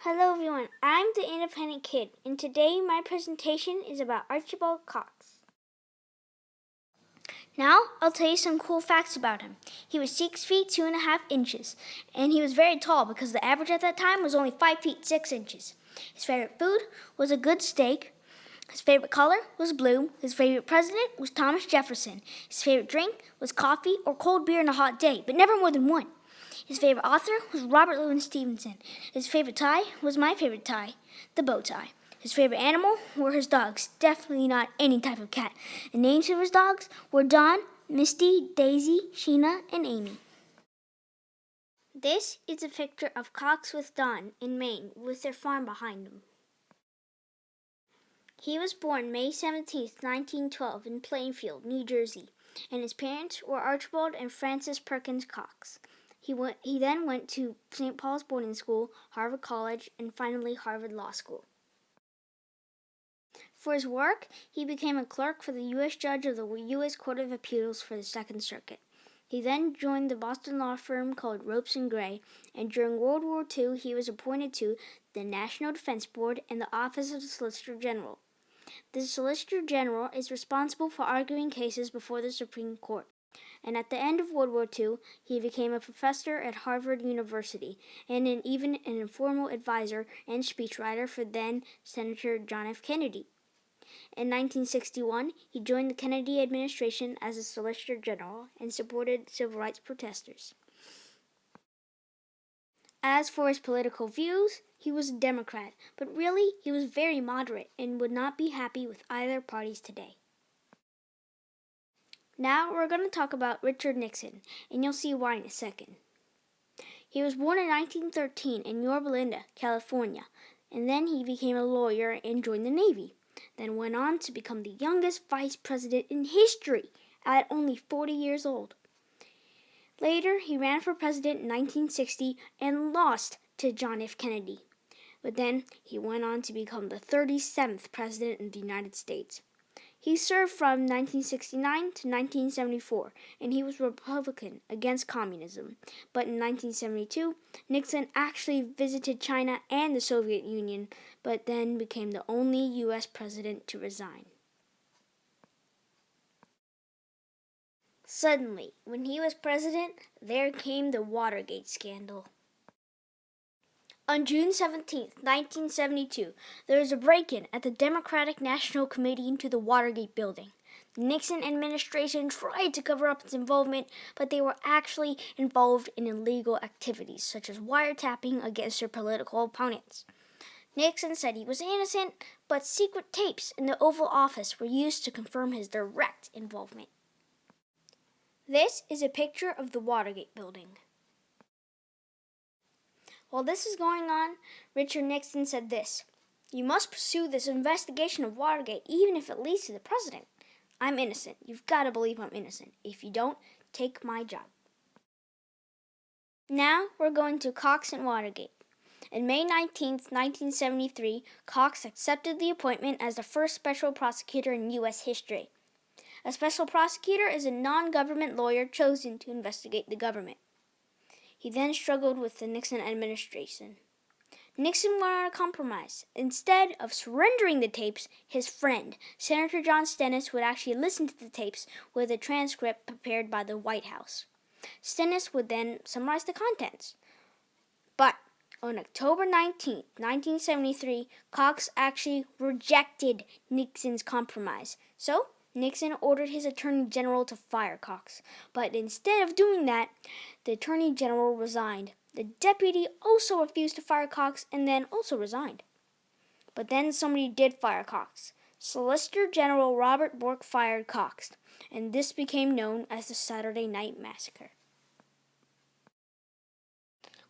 Hello everyone, I'm the Independent Kid, and today my presentation is about Archibald Cox. Now I'll tell you some cool facts about him. He was 6 feet 2.5 inches, and he was very tall because the average at that time was only 5 feet 6 inches. His favorite food was a good steak. His favorite color was blue. His favorite president was Thomas Jefferson. His favorite drink was coffee or cold beer on a hot day, but never more than one. His favorite author was Robert Louis Stevenson. His favorite tie was my favorite tie, the bow tie. His favorite animal were his dogs, definitely not any type of cat. The names of his dogs were Dawn, Misty, Daisy, Sheena, and Amy. This is a picture of Cox with Dawn in Maine with their farm behind them. He was born May 17, 1912 in Plainfield, New Jersey, and his parents were Archibald and Frances Perkins Cox. He then went to St. Paul's Boarding School, Harvard College, and finally Harvard Law School. For his work, he became a clerk for the U.S. Judge of the U.S. Court of Appeals for the Second Circuit. He then joined the Boston law firm called Ropes & Gray, and during World War II, he was appointed to the National Defense Board and the Office of the Solicitor General. The Solicitor General is responsible for arguing cases before the Supreme Court. And at the end of World War II, he became a professor at Harvard University and even an informal advisor and speechwriter for then Senator John F. Kennedy. In 1961, he joined the Kennedy administration as a Solicitor General and supported civil rights protesters. As for his political views, he was a Democrat, but really he was very moderate and would not be happy with either parties today. Now we're going to talk about Richard Nixon, and you'll see why in a second. He was born in 1913 in Yorba Linda, California, and then he became a lawyer and joined the Navy, then went on to become the youngest vice president in history at only 40 years old. Later, he ran for president in 1960 and lost to John F. Kennedy, but then he went on to become the 37th president of the United States. He served from 1969 to 1974, and he was Republican against communism. But in 1972, Nixon actually visited China and the Soviet Union, but then became the only U.S. president to resign. Suddenly, when he was president, there came the Watergate scandal. On June 17, 1972, there was a break-in at the Democratic National Committee into the Watergate building. The Nixon administration tried to cover up its involvement, but they were actually involved in illegal activities, such as wiretapping against their political opponents. Nixon said he was innocent, but secret tapes in the Oval Office were used to confirm his direct involvement. This is a picture of the Watergate building. While this is going on, Richard Nixon said this: "You must pursue this investigation of Watergate even if it leads to the president. I'm innocent. You've got to believe I'm innocent. If you don't, take my job." Now we're going to Cox and Watergate. On May 19, 1973, Cox accepted the appointment as the first special prosecutor in U.S. history. A special prosecutor is a non-government lawyer chosen to investigate the government. He then struggled with the Nixon administration. Nixon went on a compromise. Instead of surrendering the tapes, his friend, Senator John Stennis, would actually listen to the tapes with a transcript prepared by the White House. Stennis would then summarize the contents. But on October 19, 1973, Cox actually rejected Nixon's compromise. So Nixon ordered his Attorney General to fire Cox, but instead of doing that, the Attorney General resigned. The deputy also refused to fire Cox and then also resigned. But then somebody did fire Cox. Solicitor General Robert Bork fired Cox, and this became known as the Saturday Night Massacre.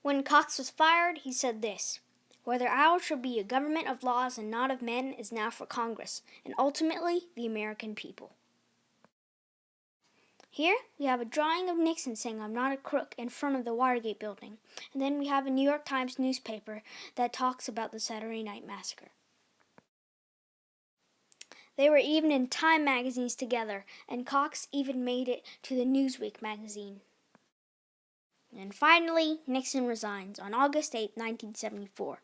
When Cox was fired, he said this: "Whether ours should be a government of laws and not of men is now for Congress, and ultimately the American people." Here we have a drawing of Nixon saying "I'm not a crook" in front of the Watergate building, and then we have a New York Times newspaper that talks about the Saturday Night Massacre. They were even in Time magazines together, and Cox even made it to the Newsweek magazine. And finally, Nixon resigns on August 8, 1974.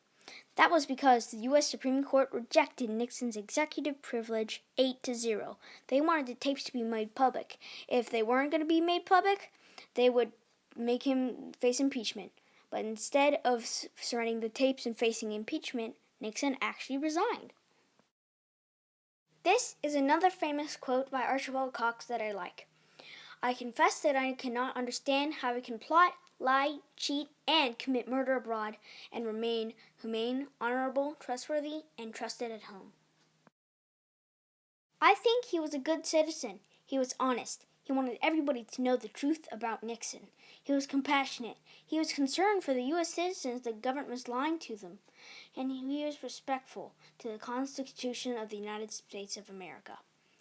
That was because the U.S. Supreme Court rejected Nixon's executive privilege 8-0. They wanted the tapes to be made public. If they weren't going to be made public, they would make him face impeachment. But instead of surrendering the tapes and facing impeachment, Nixon actually resigned. This is another famous quote by Archibald Cox that I like. I confess that I cannot understand how we can plot, lie, cheat, and commit murder abroad and remain humane, honorable, trustworthy, and trusted at home. I think he was a good citizen. He was honest. He wanted everybody to know the truth about Nixon. He was compassionate. He was concerned for the U.S. citizens the government was lying to them. And he was respectful to the Constitution of the United States of America.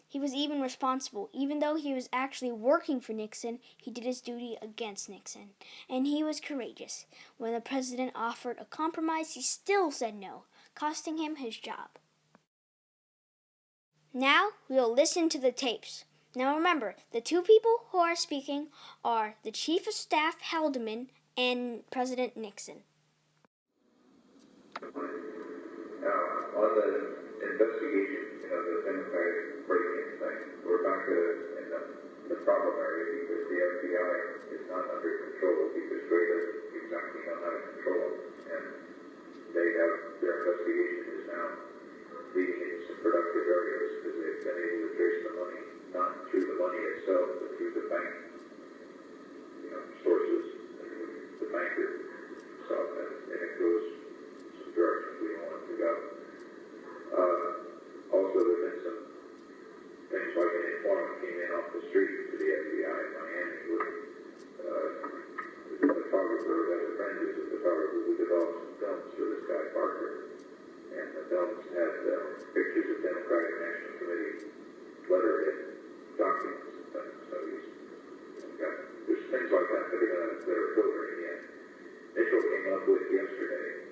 He was even responsible. Even though he was actually working for Nixon, he did his duty against Nixon. And he was courageous. When the president offered a compromise, he still said no, costing him his job. Now we will listen to the tapes. Now remember, the two people who are speaking are the Chief of Staff Haldeman and President Nixon. Now, on the investigation, the Democratic break-in thing, we're back in the problem area because the FBI is not under control because Ray doesn't exactly know how to control them. And they have, their investigation is now leading into some productive areas because they've been able to trace the money, not through the money itself, but through the bank, sources, the banker itself, and it goes some directions we don't want to go. Also, there have been some things like an informant came in off the street to the FBI in Miami with a photographer who has a friend who's a photographer who developed some films for this guy Parker. And the films had pictures of Democratic National Committee letterhead documents and things. So there's things like that that are filtering in. Mitchell came up with yesterday,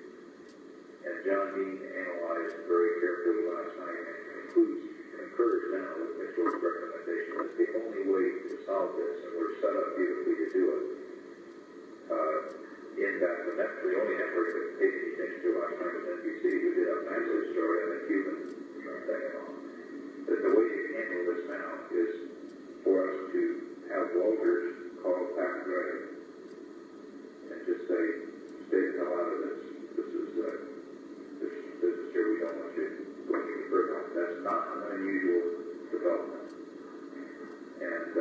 and John Dean analyzed very carefully last night and concurs now with Mitchell's recommendation that the only way to solve this, and we're set up beautifully to do it, in that the only network that paid any attention to last night was NBC, who did a massive story on the Cuban thing and all. That the way to handle this now is for us to have Walters call Pat Gray and just say, stay the hell out of this. This is here, we don't want you going any further. That's not an unusual development. And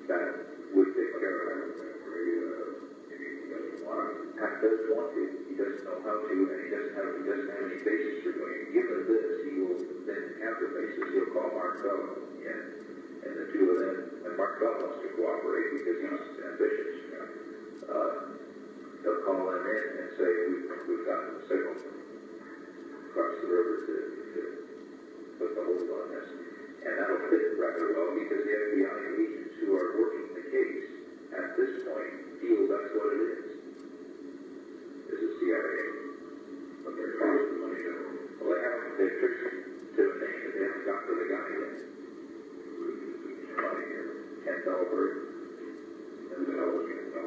that would take care of it. Pat does want to. He doesn't know how to, and he doesn't have any basis for doing it. Given this, he will then have the basis. He'll call Mark Bell and the two of them. And Mark Bell wants to cooperate because he's ambitious. They'll call him in and say, we've gotten the signal across the river to put the hold on this. And that'll fit rather well because the FBI agents who are working the case at this point feel that's what it is. Is the CIA. But they're costing money to them. Well, they've tricked to a name that they haven't got for the guy yet. Money here. $10 bird. $10. $10.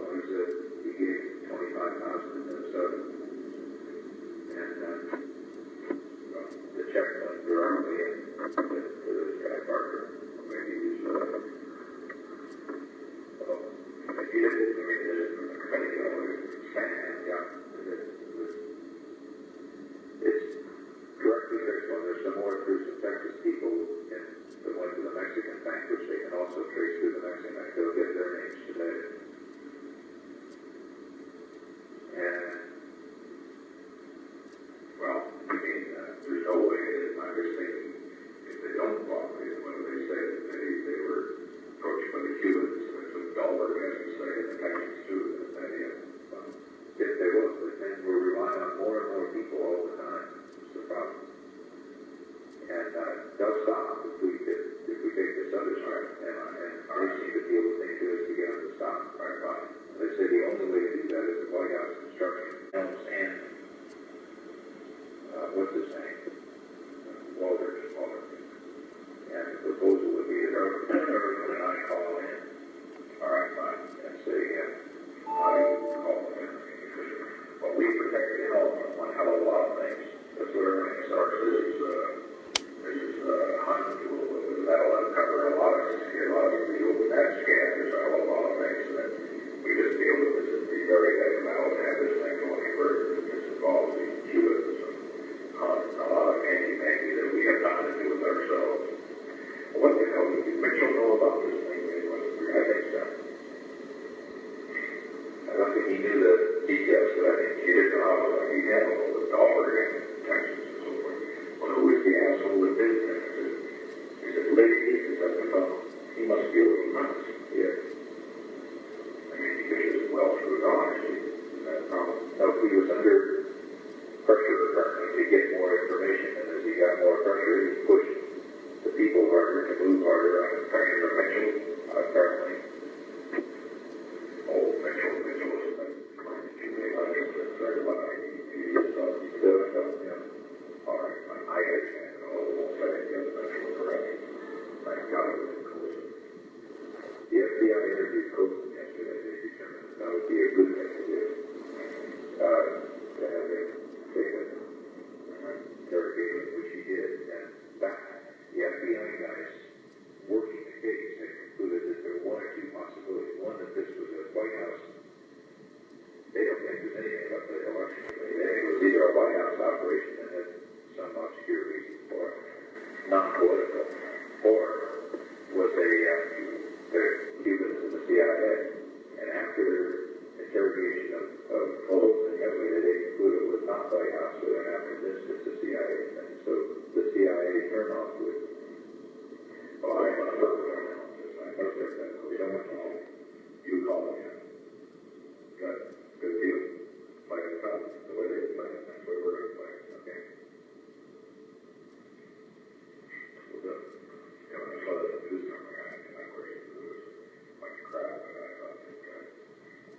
He gave he was under pressure apparently to get more information, and as he got more pressure, he pushed the people harder to move harder under pressure of Mitchell, apparently. Oh, Mitchell is all right, I understand. Won't say the other Mitchell was correct. Thank God it was in Colson. The FBI interviewed Colson yesterday. They determined that would be a good thing to do. To have him take an interrogation, which he did. And that, the FBI guys working the case had concluded that there were one or two possibilities. One, that this was a White House. They don't think there's anything about the election. They think it was either a White House operation that had some obscure reason for it, non-political, or was the Cubans in the CIA. And after their interrogation of Coles and Headley, they concluded it was not White House, so then after this, it's the CIA thing. So the CIA turned off to it. Well, I must have done analysis. I must have done it. We don't want to know. You call me. Good deal. Play it out the way they play it. That's the way we're going to play it. Okay? Well, good. You know, I saw them do something. I worried it was like a crowd, but I thought that,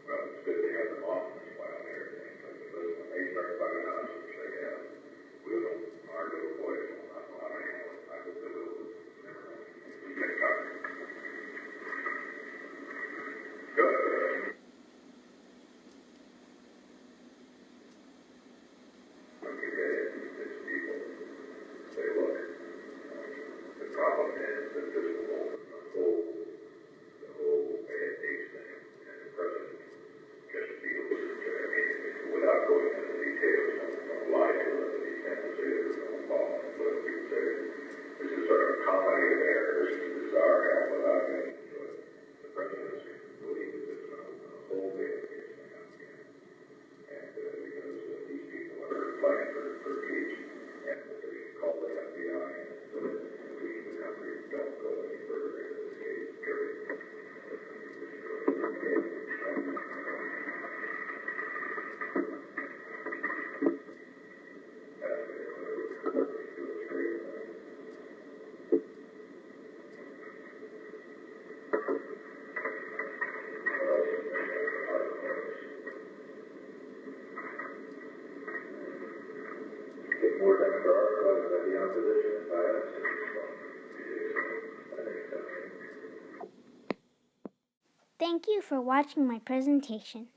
well, it's good to have them off this while they're things like this. When they start buying us, we say, yeah, our little boys will not know how to handle it. I hope they will. Never know. You get covered. Good. More than for our cause by the opposition and violence. I think so. Thank you for watching my presentation.